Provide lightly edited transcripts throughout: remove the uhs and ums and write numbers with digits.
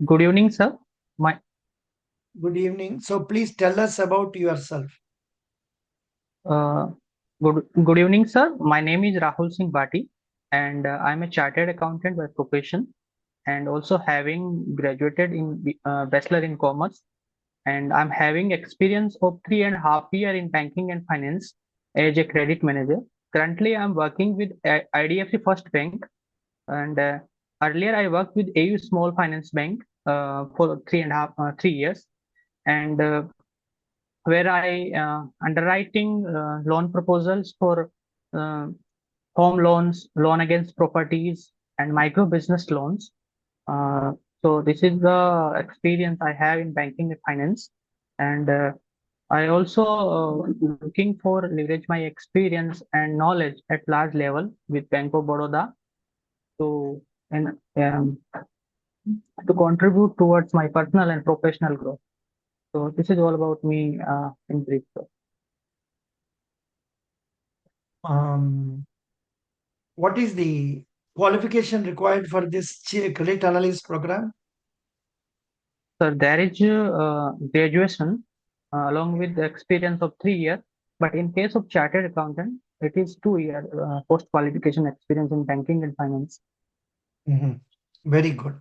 Good evening, sir. My Good evening. So please tell us about yourself. uh, good evening, sir. My name is Rahul Singh Bhati, and I'm a chartered accountant by profession, and also having graduated in bachelor in commerce, and I'm having experience of 3.5 years in banking and finance as a credit manager. Currently, I'm working with IDFC First Bank, and earlier I worked with AU Small Finance Bank for 3.5 3 years, and where I underwriting loan proposals for uh, home loans, loan against properties, and micro business loans. Uh, so this is the experience I have in banking and finance, and I also looking for leverage my experience and knowledge at large level with Bank of Baroda to and to contribute towards my personal and professional growth. So this is all about me in brief. Sir. Um, what is the qualification required for this credit analyst program? So there is graduation along with the experience of 3 years. But in case of chartered accountant, it is 2 year post qualification experience in banking and finance. Mhm. Very good.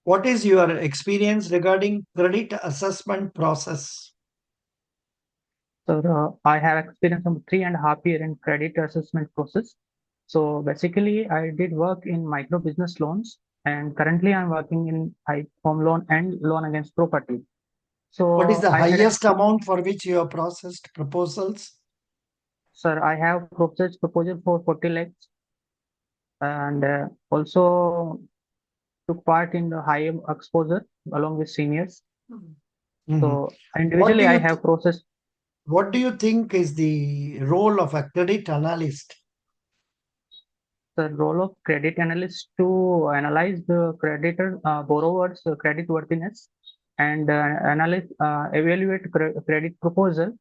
What is your experience regarding credit assessment process? So I have experience of 3.5 year in credit assessment process. So basically, I did work in micro business loans, and currently I'm working in home loan and loan against property. What is So the I had highest amount for which you have processed proposals? sir, I have processed proposal for 40 lakhs, and also took part in the high exposure along with seniors. Mhm. So What do individually, I you have processed. what do you think is the role of a credit analyst? The role of credit analyst to analyze the creditor borrower's credit worthiness and evaluate credit proposal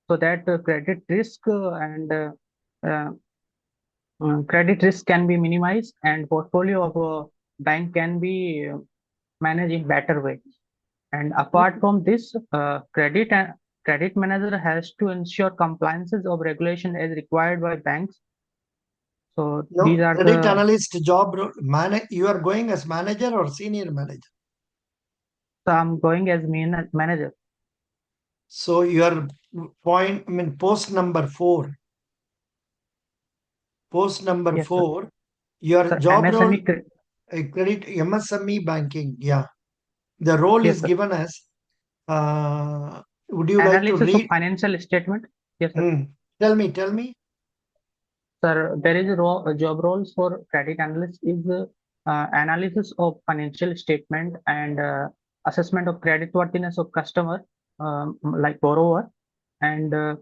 so that credit risk uh, credit risk can be minimized and portfolio of a bank can be managed in better way. And apart from this, credit manager has to ensure compliances of regulation as required by banks. So these No, are credit the. analyst job, you are going as manager or senior manager? So I'm going as manager. So your post number Yes, sir. 4, your So job role, MSME. credit MSME banking. Yeah. The role Yes, is sir. given as, uh, would you like to Analysis of read? financial statement. Yes, sir. Hmm. Tell me. Sir, there is job roles for credit analyst is analysis of financial statement and assessment of credit worthiness of customer, like borrower, and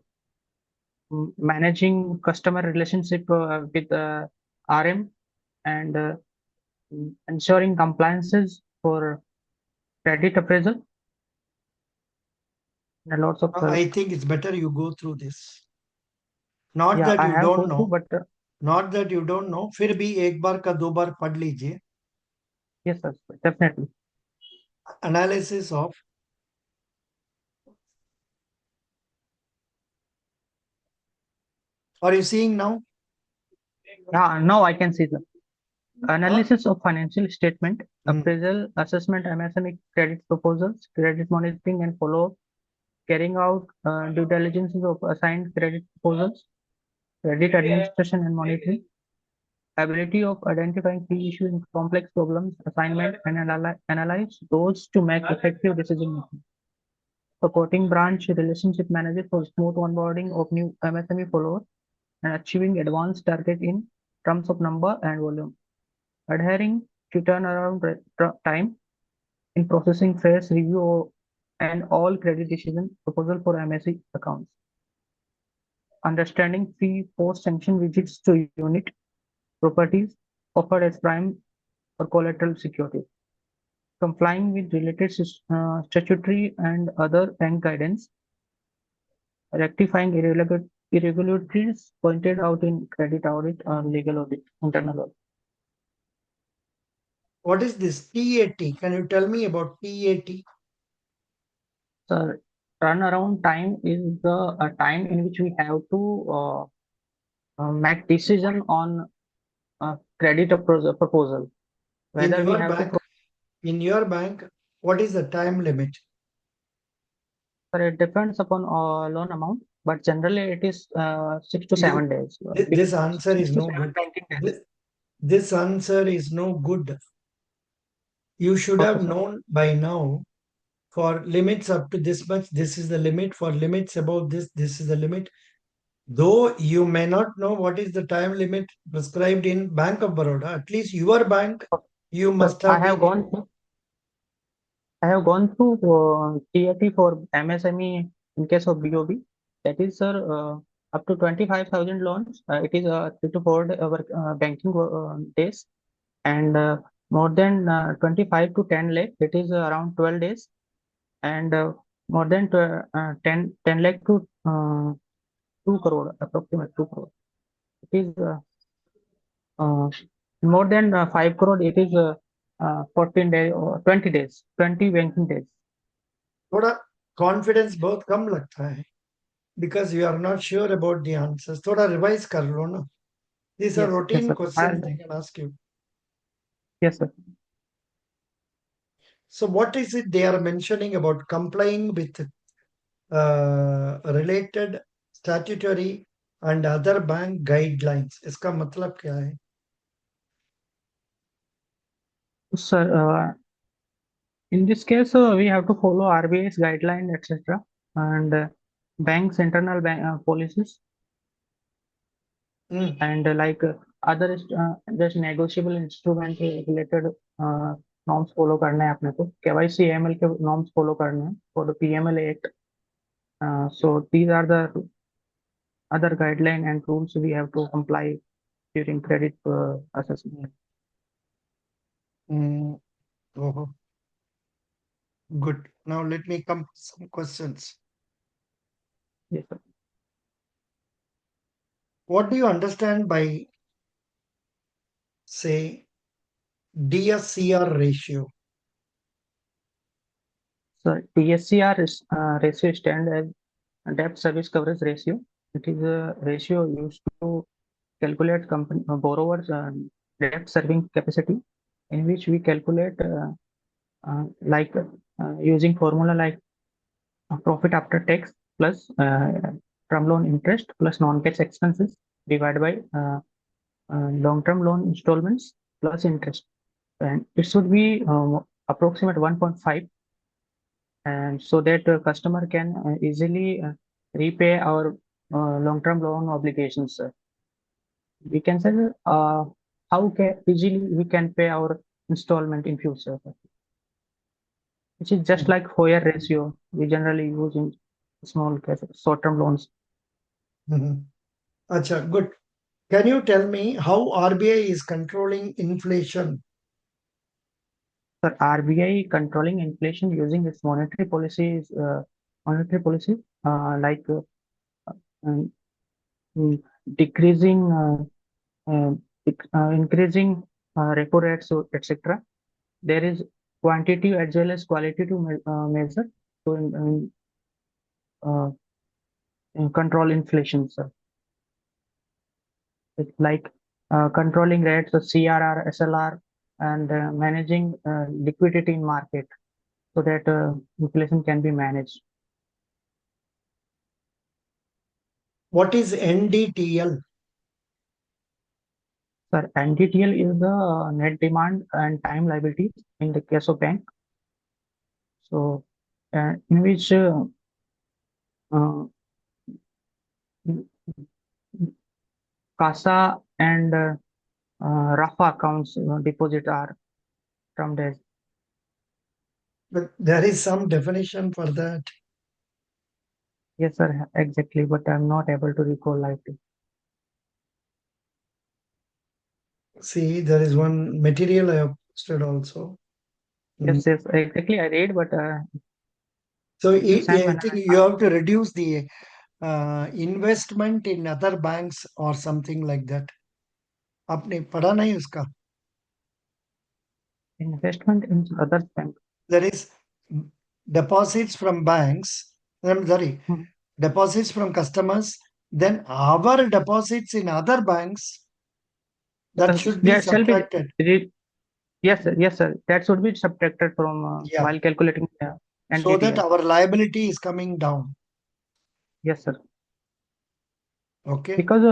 managing customer relationship with RM and ensuring compliances for credit appraisal and lots of I think it's better you go through this. Not yeah that I you have don't go through, know, but not that you don't know. फिर भी एक बार का दो बार पढ़ लीजिए. yes, sir, definitely. Analysis of. Are you seeing now? Yeah, now I can see the Huh? analysis of financial statement, Hmm. appraisal, assessment, MSME credit proposals, credit monitoring and follow-up, carrying out due diligence of assigned credit proposals, credit administration and monitoring, ability of identifying key issues in complex problems, assignment, and analyze those to make effective decision making. Supporting branch relationship manager for smooth onboarding of new MSME followers and achieving advanced target in terms of number and volume. Adhering to turnaround time in processing phase review and all credit decision proposal for MSE accounts. Understanding fee post sanction visits to unit properties offered as prime or collateral security. Complying with related statutory and other bank guidance. Rectifying irregularities pointed out in credit audit or legal audit, internal audit. What is this TAT? Can you tell me about TAT? So turnaround time is the time in which we have to make decision on credit proposal, In whether we your have to. bank, in your bank, what is the time limit? It depends upon loan amount, but generally it is 6 to 7 days. This answer Six is to no seven good. banking days. This answer is no good. You should Okay, have sir. known by now for limits up to this much, this is the limit. For limits above this, this is the limit. Though you may not know what is the time limit prescribed in Bank of Baroda, at least your bank, Okay, you sir. must have been. I have gone through TAT for MSME in case of BOB. That is, sir, up to 25,000 loans. It is 3 to 4 banking days, and more than 25 to 10 lakh, it is around 12 days, and more than 10 lakh to 2 crore, approximate 2 crore. It is uh, more than 5 crore. It is 14 days or 20 days, 20 banking days. थोड़ा confidence बहुत कम लगता है because you are not sure about the answers. थोड़ा revise कर लो ना. These are Yes, routine sir. questions they can ask you. Yes, sir. So what is it they are mentioning about complying with related statutory and other bank guidelines? इसका मतलब क्या है? Sir, in this case, we have to follow RBI's guideline, etc., and banks' internal policies, Hmm. and other just negotiable instrument related norms follow करने हैं अपने को. KYC AML के norms follow करने हैं for the PML Act. So these are the other guideline and rules we have to comply during credit assessment. Hmm. Oh, good. Now let me come to some questions. Yes, sir. What do you understand by, say, DSCR ratio? So DSCR is ratio stand as debt service coverage ratio. It is a ratio used to calculate company borrowers debt serving capacity, in which we calculate using formula like profit after tax plus term loan interest plus non-cash expenses divided by long-term loan installments plus interest, and it should be approximate 1.5, and so that customer can easily repay our long-term loan obligations. We can say how easily we can pay our installment in future, which is just like FOIA ratio we generally use in small cases, short-term loans. Mhm. Acha, good. Can you tell me how RBI is controlling inflation? For RBI controlling inflation using its monetary policy like um, mm, decreasing, uh, increasing repo rates, so etc. There is quantitative as well as qualitative measure to uh, control inflation. So it's like controlling rates, so CRR, SLR, and managing liquidity in market so that inflation can be managed. What is NDTL? Sir, NDTL is the net demand and time liability in the case of bank. So, in which uh, CASA and RAFA accounts deposit are termed as. But there is some definition for that. Yes, sir, exactly, but I'm not able to recall like it. See, there is one material I have posted also. Yes, yes, exactly. I read, but So this time I when think I you have to reduce the investment in other banks or something like that. आपने पढ़ा नहीं उसका? Investment in other bank. There is deposits from banks. I'm sorry, Hmm. deposits from customers. Then our deposits in other banks that should be That shall be subtracted. yes, sir. Yes, sir. That should be subtracted from Yeah, while calculating so that NDTL. our liability is coming down. Yes, sir. Okay. Because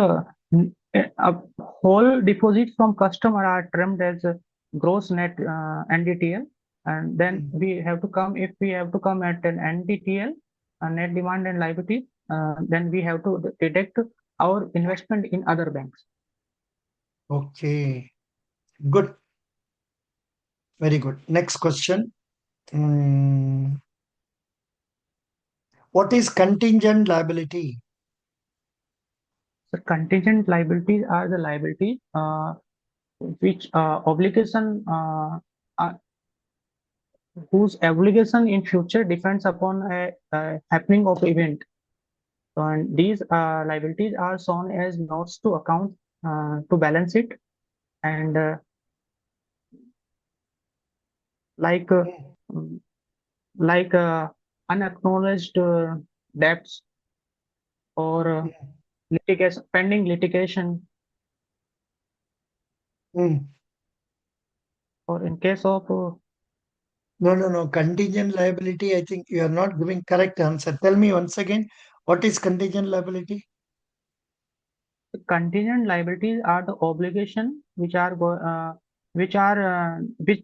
whole deposits from customer are termed as gross net NDTL, and then Mm. we have to come if we have to come at an NDTL, net demand and liability, then we have to deduct our investment in other banks. Okay. Good. Very good. Next question. Mm, What is contingent liability? So contingent liabilities are the liabilities which obligation whose obligation in future depends upon a happening of event. And these liabilities are shown as notes to account to balance it, and like uh, Mm, mm, like unacknowledged debts or mm, litigation, pending litigation, mm. or in case of No, no, no. Contingent liability, I think you are not giving correct answer. Tell me once again, what is contingent liability? contingent liabilities are the obligation which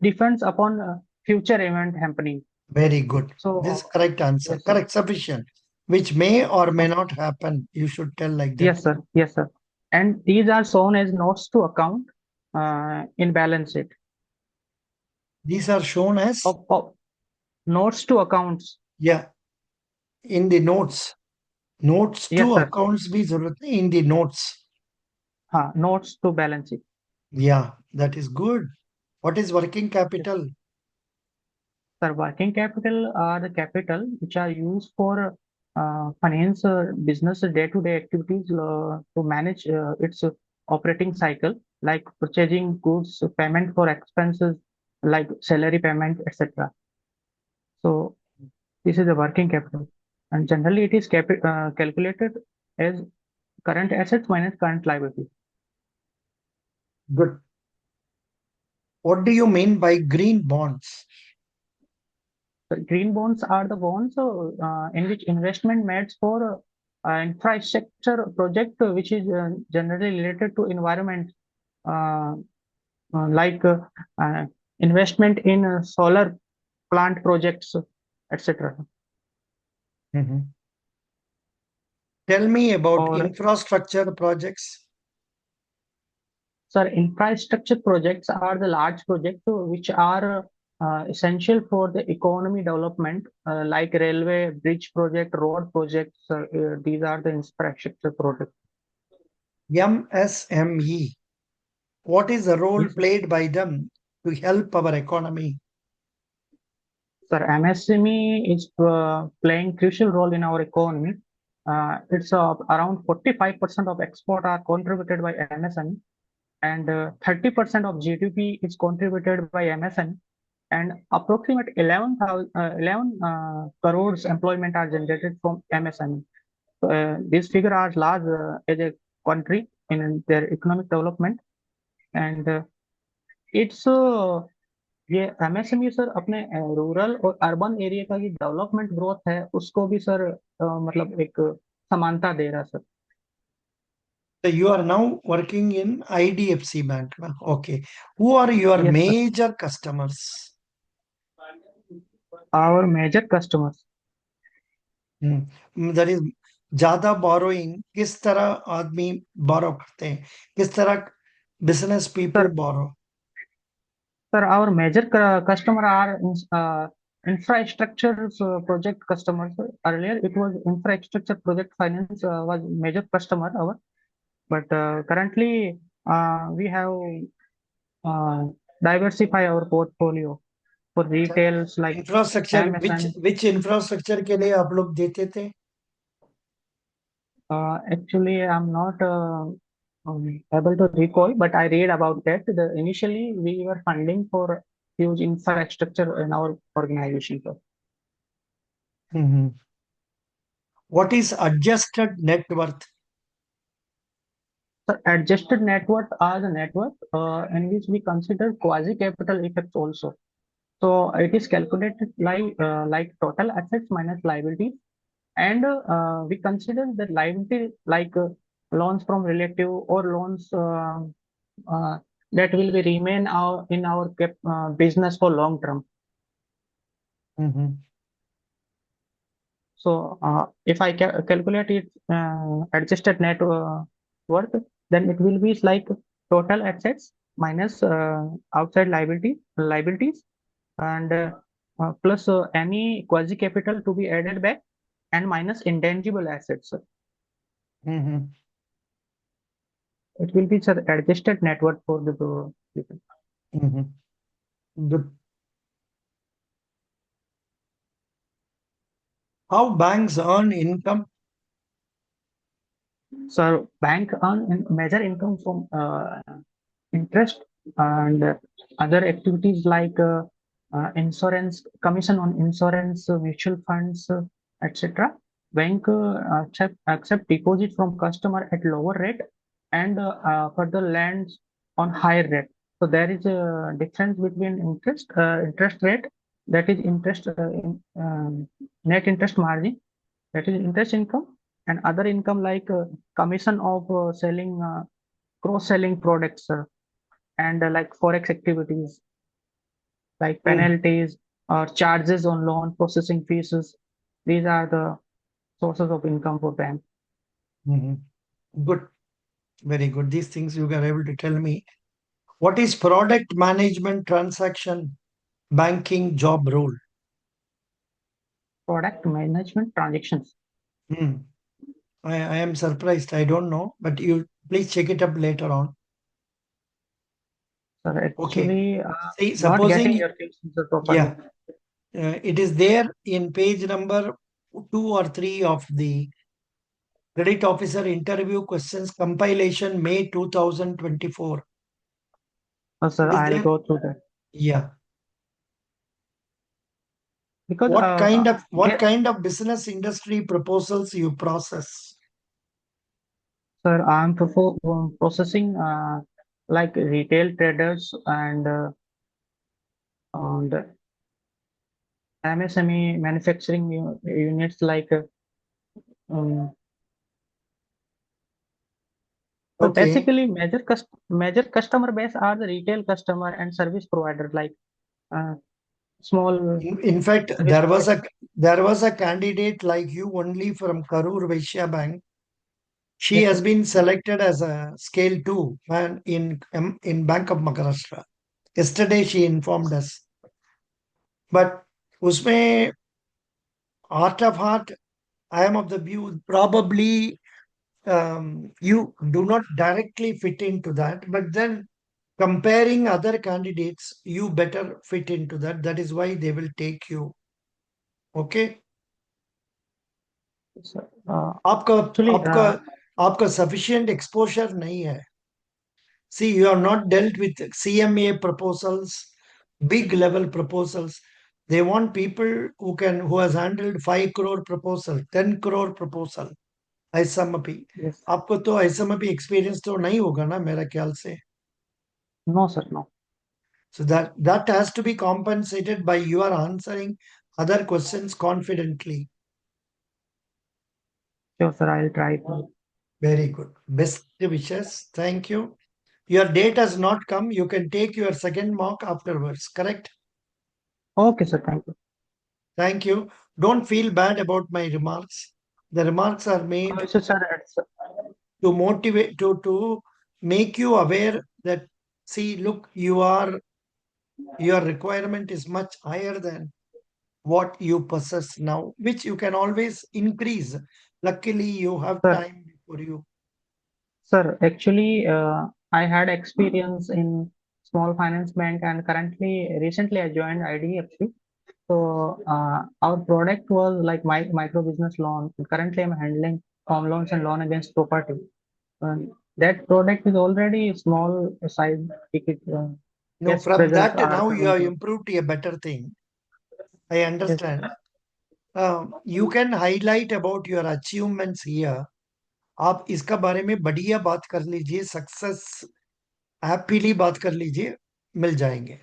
depends upon future event happening. Very good. This So correct answer. yes, sir. Correct, sufficient. Which may or may Okay. not happen. You should tell like that. Yes, sir. Yes, sir. And these are shown as notes to account in balance sheet. These are shown as, Of notes to accounts. yeah, in the notes. Notes Yes, to sir. accounts be in the notes. Notes to balance sheet. Yeah, that is good. What is working Yes. capital? Sir, working capital are the capital which are used for finance business day-to-day activities to manage its operating cycle, like purchasing goods, payment for expenses, like salary payment, etc. So this is the working capital, and generally it is calculated as current assets minus current liability. Good. What do you mean by green bonds? So green bonds are the bonds in which investment made for infrastructure project which is generally related to environment, uh, like uh, investment in solar plant projects, etc. Mhm. Tell me about Or infrastructure projects. sir, infrastructure projects are the large projects which are essential for the economy development, like railway, bridge project, road projects. These are the infrastructure projects. MSME. What is the role Yes, sir. played by them to help our economy? Sir, MSME is playing crucial role in our economy. It's around 45% of export are contributed by MSME, and 30% of GDP is contributed by MSME, and approximate 11 crores employment are generated from MSME. So, these figures are large as a country in their economic development, and it's ये MSME sir अपने rural और urban area का जो development growth है उसको भी sir मतलब एक समानता दे रहा है sir. So you are now working in IDFC Bank. Na? Okay. Who are your yes sir. major customers? Our major customers. That is ज्यादा borrowing किस तरह आदमी borrow करते हैं किस तरह business people sir borrow. Sir our major customer are infrastructure project customers. Earlier it was infrastructure project finance was major customer our, but currently we have uh, diversify our portfolio for retails like infrastructure MSN. which infrastructure के लिए आप लोग देते थे? Actually, I'm not able to recall, but I read about that. Initially, we were funding for huge infrastructure in our organization. Sir. Mhm. What is adjusted net worth? So adjusted net worth are the net worth in which we consider quasi capital effects also. So it is calculated like total assets minus liabilities, and we consider the liability like loans from relative or loans uh, that will be remain in our business for long term. Mhm. So if I calculate it adjusted net worth, then it will be like total assets minus outside liabilities, and plus any quasi capital to be added back, and minus intangible assets. Mhm. It will be the adjusted net worth for the people. Mhm. Good. How banks earn income? So bank earn major income from interest and other activities like insurance, commission on insurance, mutual funds, etc. Bank accept deposit from customer at lower rate, and further lends on higher rate. So there is a difference between interest rate, that is net interest margin, that is interest income, and other income like commission of selling cross selling products, and like forex activities like Mm. penalties or charges on loan processing fees. These are the sources of income for bank. Mhm. Good. Very good. These things you are able to tell me. What is product management transaction banking job role? Product management transactions. Hmm. I am surprised. I don't know, but you please check it up later on. So Okay. actually, See, not getting supposing, your questions properly. yeah, it is there in page number 2 or 3 of the credit officer interview questions compilation May 2024. Sir, It is I'll there. go through that Yeah. because What kind of business industry proposals you process? sir, I'm processing like retail traders and MSME manufacturing units like um, so Okay. basically major customer base are the retail customer and service provider like uh, small In fact, service provider. there was a candidate like you only from Karur Vaishya Bank. She Yes, has sir. been selected as a scale 2 man in Bank of Maharashtra. Yesterday she informed us. But usme heart of heart, I am of the view probably you do not directly fit into that, but then comparing other candidates, you better fit into that. That is why they will take you. Okay. Yes, sir. आपका Actually, आपका आपका sufficient exposure नहीं है. See, you have not dealt with CMA proposals, big level proposals. They want people who has handled 5 crore proposal, 10 crore proposal. ISMP. yes. आपको तो ISMP experience तो नहीं होगा ना मेरा ख्याल से. No, sir, no. So that has to be compensated by your answering other questions confidently. Sure, sir, I'll try to. Very good. Best wishes. Thank you. Your date has not come. You can take your second mark afterwards. Correct? Okay, sir, thank you. Thank you. Don't feel bad about my remarks. The remarks are made So, sir, to motivate to make you aware that see, look, your requirement is much higher than what you possess now, which you can always increase. Luckily, you have sir, time before you. sir, actually, I had experience in small finance bank, and recently I joined IDFC. So our product was like micro business loan. Currently, I'm handling home loans and loan against property. That product is already small size ticket. No, Yes, from pressures that are now you coming have to. improved to a better thing. I Yes, understand. You can highlight about your achievements here. आप इसका बारे में बढ़िया बात कर लीजिए, success happily बात कर लीजिए, मिल जाएंगे.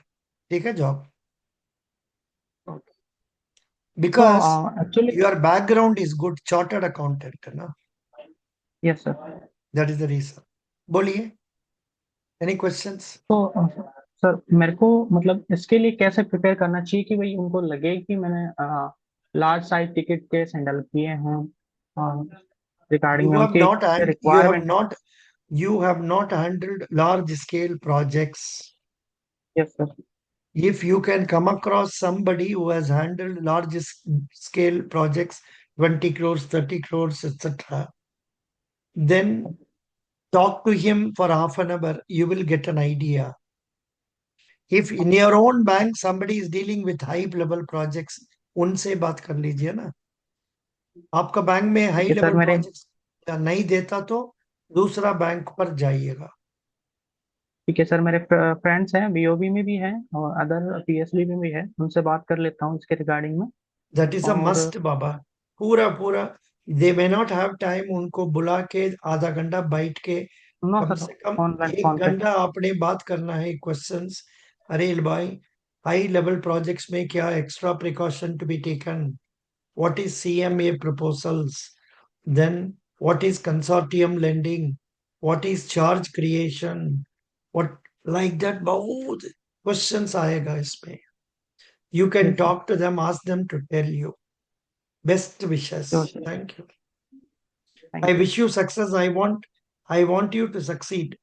ठीक है job. okay. So Because actually, your background is good, chartered accountant है ना. yes sir. That is the reason. बोलिए. Any questions? तो सर मेरे को मतलब इसके लिए कैसे प्रिपेयर करना चाहिए कि भाई उनको लगे कि मैंने large size ticket case handle किए हैं रिगार्डिंग में उनके requirement. You have not handled large scale projects. Yes sir. If you can come across somebody who has handled large scale projects, 20 crores, 30 crores, etc., then talk to him for half an hour. You will get an idea. If in your own bank somebody is dealing with high level projects, उनसे बात कर लीजिए ना. आपका bank में high ठीक है sir level मेरे. प्रोजेक्ट्स नहीं देता तो दूसरा बैंक पर जाइएगा. ठीक है सर मेरे फ्रेंड्स हैं बीओबी में भी हैं और अदर पीएसबी में भी है, उनसे बात कर लेता हूँ इसके रिगार्डिंग में. दैट इज अ और मस्ट बाबा. पूरा पूरा. दे मे नॉट हैव टाइम. उनको बुला के आधा घंटा बैठ के नो कम सर, से कम ऑनलाइन एक फोन पे. घंटा आपने बात करना है. क्वेश्चंस. अरे भाई, हाई लेवल प्रोजेक्ट्स में क्या extra precaution to be taken. What is CMA proposals. Then what is consortium lending. What is charge creation. What like that. बहुत क्वेश्चंस आएगा इसमें. You can yes sir. talk to them, ask them to tell you. Best wishes. Sure sir. Thank you. I thank you. wish you success. I want you to succeed.